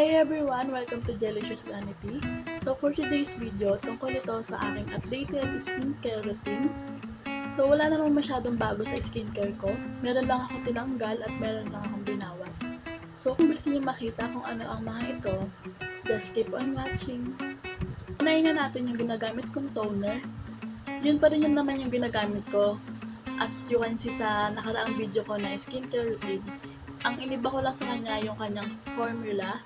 Hi everyone! Welcome to Jelicious Vanity. So for today's video, tungkol ito sa aking updated skincare routine. So wala namang masyadong bago sa skincare ko. Meron lang ako tinanggal at meron lang akong binawas. So kung gusto niyo makita kung ano ang mga ito, just keep on watching. Unahin na natin yung ginagamit kong toner. Yun pa rin yun naman yung ginagamit ko. As you can see sa nakaraang video ko na skincare routine, ang iniba ko lang sa kanya yung kanyang formula.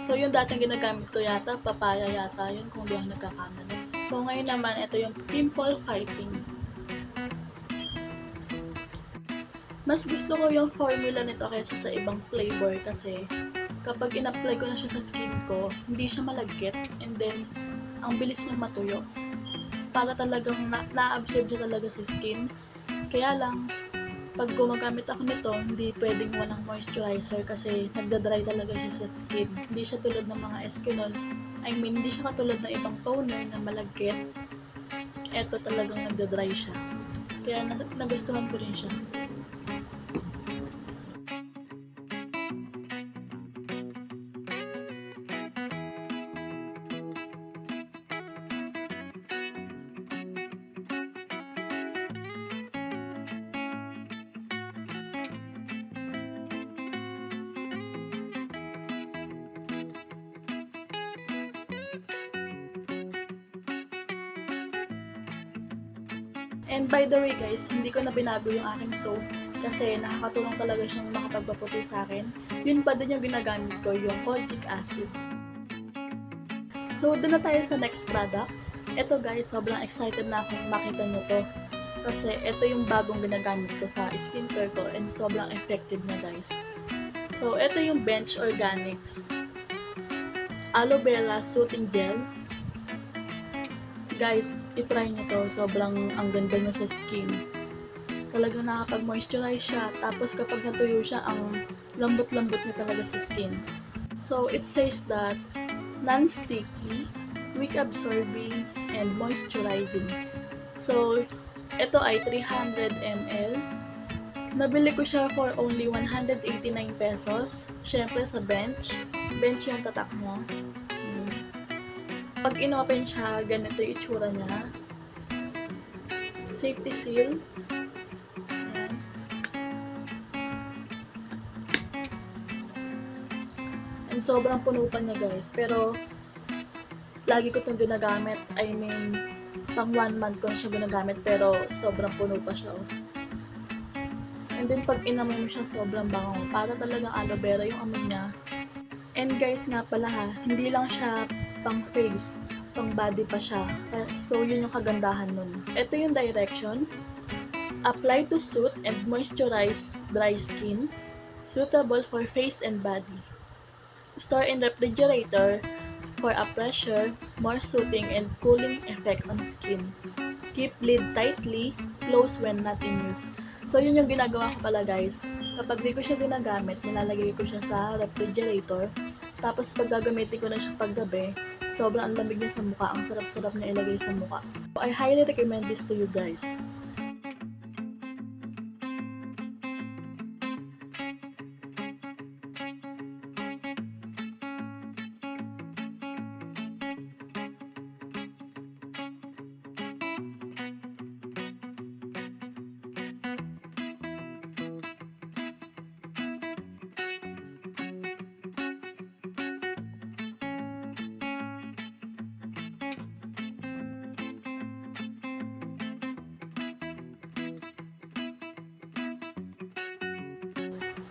So, yung dating ginagamit ko yata, papaya yata yun kung di ako nagkakamali. So, ngayon naman, ito yung pimple fighting. Mas gusto ko yung formula nito kaysa sa ibang flavor kasi kapag in-apply ko na siya sa skin ko, hindi siya malagkit and then, ang bilis niya matuyo. Para talagang na-absorb siya talaga sa skin. Kaya lang, pag gumagamit ako nito, hindi pwedeng walang moisturizer kasi nagda-dry talaga siya sa skin. Hindi siya tulad ng mga Eskinol. Hindi siya katulad ng ibang toner na malagkit. Ito talagang nagda-dry siya. Kaya nagustuhan ko rin siya. And by the way guys, hindi ko na binago yung aking soap kasi nakakatulong talaga siyang makapagpaputi sa akin. Yun pa din yung ginagamit ko, yung kojic acid. So, doon na tayo sa next product. Ito guys, sobrang excited na akong makita nyo to. Kasi ito yung bagong ginagamit ko sa skincare ko and sobrang effective na guys. So, ito yung Bench Organics Aloe Vera Soothing Gel. Guys, itry nyo to. Sobrang ang ganda niya sa skin. Talagang nakapag-moisturize siya. Tapos kapag natuyo siya, ang lambot-lambot niya talaga sa skin. So, it says that non-sticky, weak absorbing, and moisturizing. So, ito ay 300 ml. Nabili ko siya for only 189 pesos. Syempre sa Bench. Bench yung tatak niya. Pag in-open siya, ganito yung itsura niya. Safety seal. Ayan. And sobrang puno pa niya guys. Pero, lagi ko itong ginagamit. Pang 1 month ko na siya ginagamit. Pero, sobrang puno pa siya. Oh. And then, pag inamoy mo siya, sobrang bango. Para talagang aloe vera yung amoy niya. And guys nga pala ha, hindi lang siya pang face, pang body pa siya. So, yun yung kagandahan nun. Ito yung direction. Apply to soothe and moisturize dry skin. Suitable for face and body. Store in refrigerator for a fresher, more soothing and cooling effect on skin. Keep lid tightly, close when not in use. So, yun yung ginagawa ko pala guys. Kapag di ko siya ginagamit, nilalagay ko siya sa refrigerator. Tapos pag gagamitin ko na siya paggabi, sobrang ang lamig niya sa mukha. Ang sarap-sarap na ilagay sa mukha. So, I highly recommend this to you guys.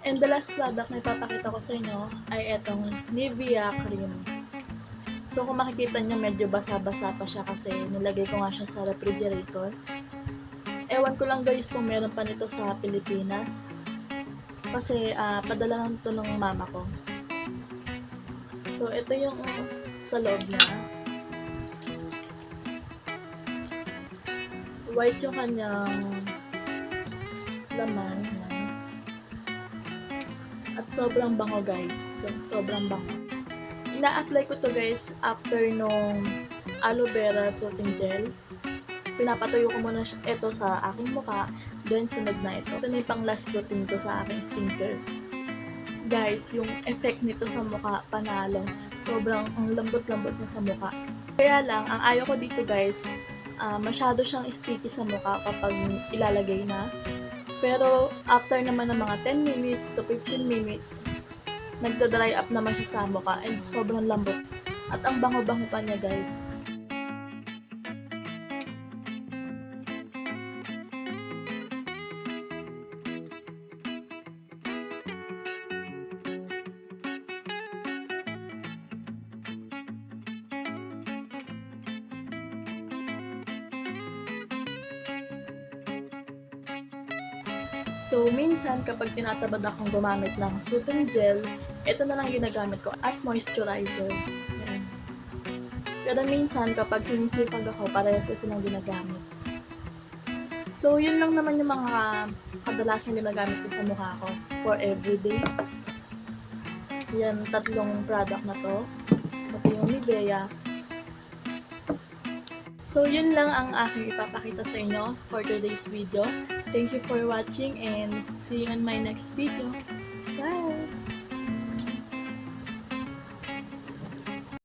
And the last product na ipapakita ko sa inyo ay itong Nivea Cream. So kung makikita nyo, medyo basa-basa pa siya kasi nilagay ko nga siya sa refrigerator. Ewan ko lang guys kung meron pa nito sa Pilipinas. Kasi padala lang ito ng mama ko. So ito yung sa loob niya. White yung kanyang laman. At sobrang bango guys. Sobrang bango. Ina-apply ko to guys after nung aloe vera soothing gel. Pinapatuyo ko muna ito sa aking mukha. Then sunod na ito. Ito na yung pang last routine ko sa aking skincare. guys, yung effect nito sa mukha, panalo. Sobrang ang lambot-lambot niya sa mukha. Kaya lang, ang ayaw ko dito guys, masyado siyang sticky sa mukha kapag ilalagay na. Pero after naman ng mga 10 minutes to 15 minutes, nagda-dry up naman siya sa mukha and sobrang lambot. At ang bango-bango pa niya guys. So, minsan kapag tinatamad akong gumamit ng soothing gel, ito na lang ginagamit ko as moisturizer. Ayan. Pero minsan kapag sinisipag ako, parehas ko silang ginagamit. So, yun lang naman yung mga kadalasan ginagamit ko sa mukha ko for everyday. Yan, 3 product na to. Pati yung Nivea. So, yun lang ang aking ipapakita sa inyo for today's video. Thank you for watching and see you in my next video. Bye!